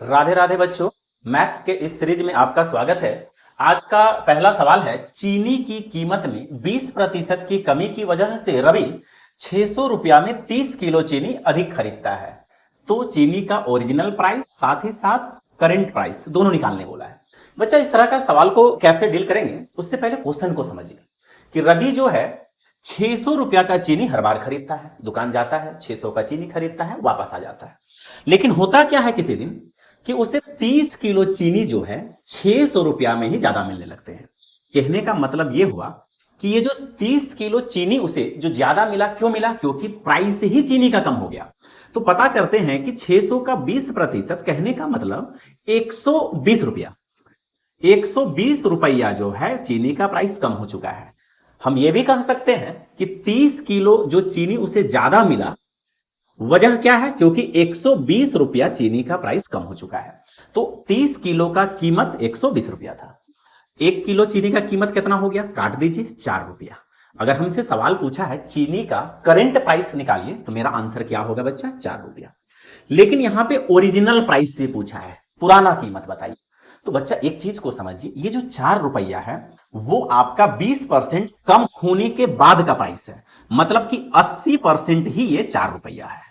राधे राधे बच्चों। मैथ के इस सीरीज में आपका स्वागत है। आज का पहला सवाल है, चीनी की कीमत में 20% की कमी की वजह से रवि 600 रुपया में 30 किलो चीनी अधिक खरीदता है। तो चीनी का ओरिजिनल प्राइस साथ ही साथ करंट प्राइस दोनों निकालने बोला है। बच्चा, इस तरह का सवाल को कैसे डील करेंगे उससे पहले क्वेश्चन को समझिए कि रवि जो है 600 रुपया का चीनी हर बार खरीदता है, दुकान जाता है 600 का चीनी खरीदता है, वापस आ जाता है। लेकिन होता क्या है किसी दिन कि उसे 30 किलो चीनी जो है 600 रुपया में ही ज्यादा मिलने लगते हैं। कहने का मतलब यह हुआ कि ये जो 30 किलो चीनी उसे जो ज्यादा मिला, क्यों मिला? क्योंकि प्राइस ही चीनी का कम हो गया। तो पता करते हैं कि 600 का 20%, कहने का मतलब 120 रुपया। 120 रुपया जो है चीनी का प्राइस कम हो चुका है। हम यह भी कह सकते हैं कि 30 किलो जो चीनी उसे ज्यादा मिला, वजह क्या है? क्योंकि 120 रुपया चीनी का प्राइस कम हो चुका है। तो 30 किलो का कीमत 120 रुपया था। 1 किलो चीनी का कीमत कितना हो गया? काट दीजिए, 4 रुपया। अगर हमसे सवाल पूछा है चीनी का करंट प्राइस निकालिए, तो मेरा आंसर क्या होगा बच्चा? 4 रुपया। लेकिन यहां पे ओरिजिनल प्राइस से पूछा है, पुराना कीमत बताइए। तो बच्चा एक चीज को समझिए, ये जो 4 रुपया है वो आपका 20% कम होने के बाद का प्राइस है। मतलब कि 80% ही ये 4 रुपया है।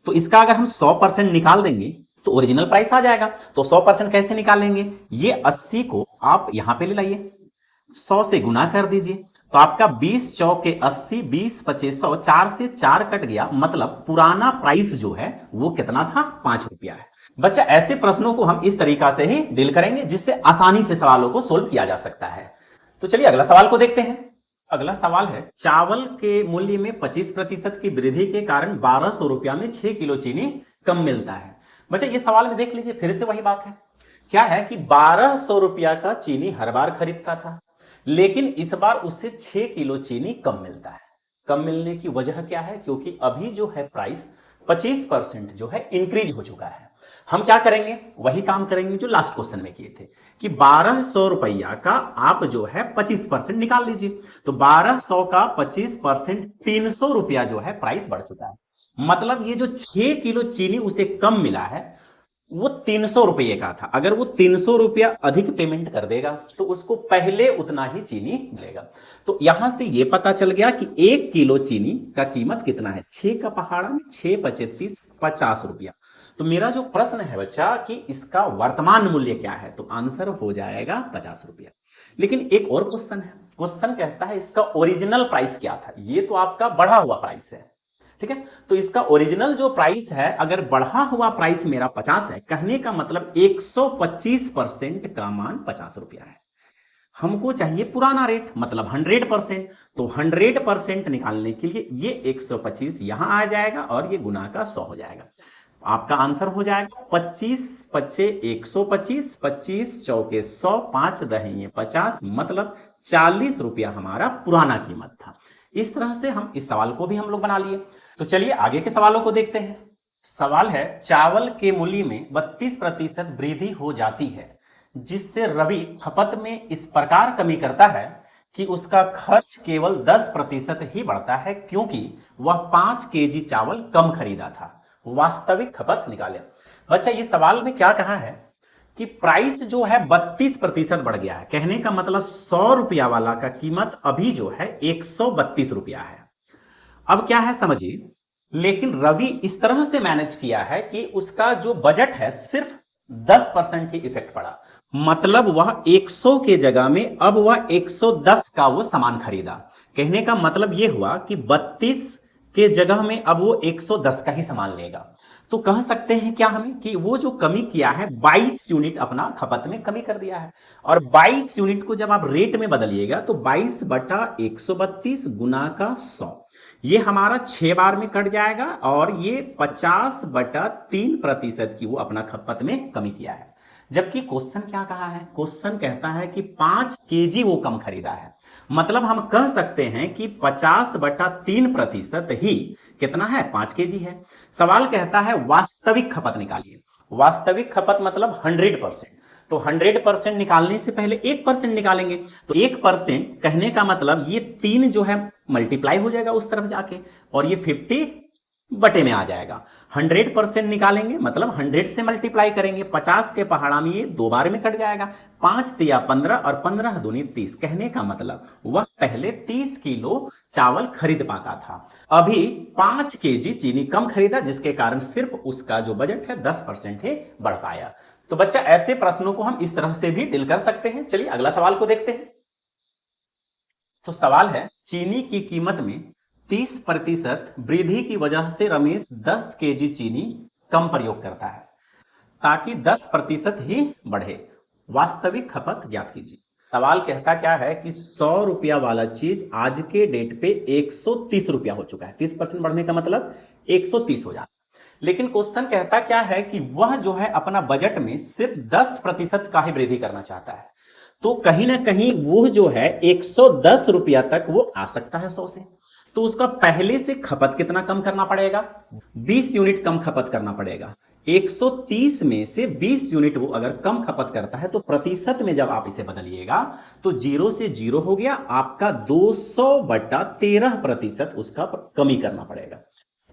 तो इसका अगर हम 100% निकाल देंगे तो ओरिजिनल प्राइस आ जाएगा। तो 100% कैसे निकालेंगे? ये 80 को आप यहां पे ले लाइए, 100 से गुना कर दीजिए, तो आपका 20 चौके 80, 20 पचे 100, 4 से 4 कट गया। मतलब पुराना प्राइस जो है वो कितना था? 5 रुपया है। बच्चा, ऐसे प्रश्नों को हम इस तरीका से ही डील करेंगे जिससे आसानी से सवालों को सोल्व किया जा सकता है। तो चलिए अगला सवाल को देखते हैं। अगला सवाल है, चावल के मूल्य में 25% की वृद्धि के कारण 1200 रुपया में 6 किलो चीनी कम मिलता है। बच्चा, ये सवाल में देख लीजिए, फिर से वही बात है। क्या है कि 1200 रुपया का चीनी हर बार खरीदता था, लेकिन इस बार उससे 6 किलो चीनी कम मिलता है। कम मिलने की वजह क्या है? क्योंकि अभी जो है प्राइस 25% जो है इंक्रीज हो चुका है। हम क्या करेंगे? वही काम करेंगे जो लास्ट क्वेश्चन में किए थे कि 1200 रुपया का आप जो है 25% निकाल लीजिए। तो 1200 का 25%, 300 रुपया जो है प्राइस बढ़ चुका है। मतलब ये जो 6 किलो चीनी उसे कम मिला है वो 300 रुपये का था। अगर वो 300 रुपया अधिक पेमेंट कर देगा तो उसको पहले उतना ही चीनी मिलेगा। तो यहां से ये पता चल गया कि 1 किलो चीनी का कीमत कितना है? 6 का पहाड़ा में 6 पचे 30, 50 रुपया। तो मेरा जो प्रश्न है बच्चा कि इसका वर्तमान मूल्य क्या है, तो आंसर हो जाएगा 50 रुपया। लेकिन एक और क्वेश्चन है। क्वेश्चन कहता है इसका ओरिजिनल प्राइस क्या था? ये तो आपका बढ़ा हुआ प्राइस है, ठीक है। तो इसका ओरिजिनल जो प्राइस है, अगर बढ़ा हुआ प्राइस मेरा 50 है, कहने का मतलब 125% का मान 50 रुपया है। हमको चाहिए पुराना रेट, मतलब 100%। तो 100% निकालने के लिए ये 125 यहां आ जाएगा और ये गुना का 100 हो जाएगा। आपका आंसर हो जाएगा 25 पच्चे 125, 25 चौके 100, 5 दही 50, मतलब 40 रुपया हमारा पुराना कीमत था। इस तरह से हम इस सवाल को भी हम लोग बना लिए। तो चलिए आगे के सवालों को देखते हैं। सवाल है, चावल के मूल्य में 32% वृद्धि हो जाती है, जिससे रवि खपत में इस प्रकार कमी करता है कि उसका खर्च केवल 10% ही बढ़ता है, क्योंकि वह 5 केजी चावल कम खरीदा था। वास्तविक खपत निकाले। बच्चा, ये सवाल में क्या कहा है कि प्राइस जो है 32% बढ़ गया है। कहने का मतलब 100 रुपया वाला का कीमत अभी जो है 132 रुपया है। अब क्या है समझिए, लेकिन रवि इस तरह से मैनेज किया है कि उसका जो बजट है सिर्फ 10% ही इफेक्ट पड़ा। मतलब वह 100 के जगह में अब वह 110 का वो सामान खरीदा। कहने का मतलब यह हुआ कि 32 के जगह में अब वो 110 का ही सामान लेगा। तो कह सकते हैं क्या हमें कि वो जो कमी किया है 22 यूनिट अपना खपत में कमी कर दिया है। और 22 यूनिट को जब आप रेट में बदलिएगा तो 22 बटा 132 गुना का 100, ये हमारा 6 बार में कट जाएगा और ये 50 बटा 3% की वो अपना खपत में कमी किया है। जबकि क्वेश्चन क्या कहा है? क्वेश्चन कहता है कि 5 केजी वो कम खरीदा है। मतलब हम कह सकते हैं कि 50 बटा 3% ही कितना है? 5 केजी है। सवाल कहता है वास्तविक खपत निकालिए। वास्तविक खपत मतलब 100%। तो 100% निकालने से पहले 1% निकालेंगे। तो 1% कहने का मतलब ये 3 जो है मल्टीप्लाई हो जाएगा उस तरफ जाके, और ये 50 बटे में आ जाएगा। 100% निकालेंगे मतलब 100 से मल्टीप्लाई करेंगे, 50 के पहाड़ा में ये 2 बार में कट जाएगा। 5 तिया 15 और 15 दूनी 30। कहने का मतलब वह पहले 30 किलो चावल खरीद पाता था, अभी 5 केजी चीनी कम खरीदा, जिसके कारण सिर्फ उसका जो बजट है 10% ही बढ़ पाया। तो बच्चा ऐसे प्रश्नों को हम इस तरह से भी डील कर सकते हैं। चलिए अगला सवाल को देखते हैं। तो सवाल है, चीनी की कीमत में 30% वृद्धि की वजह से रमेश 10 केजी चीनी कम प्रयोग करता है ताकि 10% ही बढ़े, वास्तविक खपत ज्ञात कीजिए। सवाल कहता क्या है कि 100 रुपया वाला चीज आज के डेट पे 130 रुपया हो चुका है। 30% बढ़ने का मतलब 130 हो जाता है। लेकिन क्वेश्चन कहता क्या है कि वह जो है अपना बजट में सिर्फ 10% का ही वृद्धि करना चाहता है। तो कहीं ना कहीं वो जो है 110 रुपया तक वो आ सकता है 100 से। तो उसका पहले से खपत कितना कम करना पड़ेगा? 20 यूनिट कम खपत करना पड़ेगा। 130 में से 20 यूनिट वो अगर कम खपत करता है तो प्रतिशत में जब आप इसे बदलिएगा तो 0 से 0 हो गया, आपका 200/13% उसका कमी करना पड़ेगा।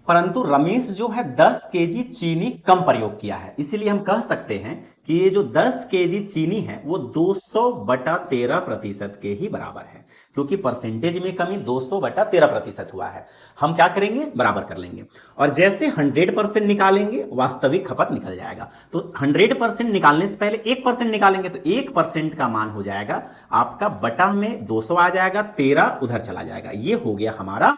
परंतु रमेश जो है 10 केजी चीनी कम प्रयोग किया है, इसीलिए हम कह सकते हैं कि ये जो 10 केजी चीनी है वो 200/13% के ही बराबर है, क्योंकि परसेंटेज में कमी 200/13% हुआ है। हम क्या करेंगे? बराबर कर लेंगे, और जैसे 100% निकालेंगे वास्तविक खपत निकल जाएगा। तो 100% निकालने से पहले 1% निकालेंगे, तो 1% का मान हो जाएगा आपका बटा में 200 आ जाएगा, 13 उधर चला जाएगा। ये हो गया हमारा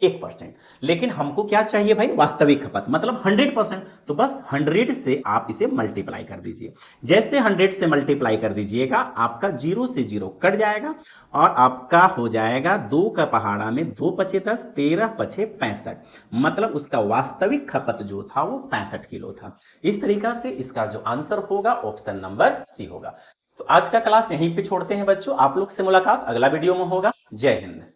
1%। लेकिन हमको क्या चाहिए भाई? वास्तविक खपत मतलब 100%। तो बस 100 से आप इसे मल्टीप्लाई कर दीजिए। जैसे 100 से मल्टीप्लाई कर दीजिएगा आपका 0 से 0 कट जाएगा और आपका हो जाएगा 2 का पहाड़ा में 2 पचे 10, 13 पचे 65। मतलब उसका वास्तविक खपत जो था वो 65 किलो था। इस तरीका से इसका जो आंसर होगा ऑप्शन नंबर सी होगा। तो आज का क्लास यहीं पे छोड़ते हैं बच्चों। आप लोग से मुलाकात अगला वीडियो में होगा। जय हिंद।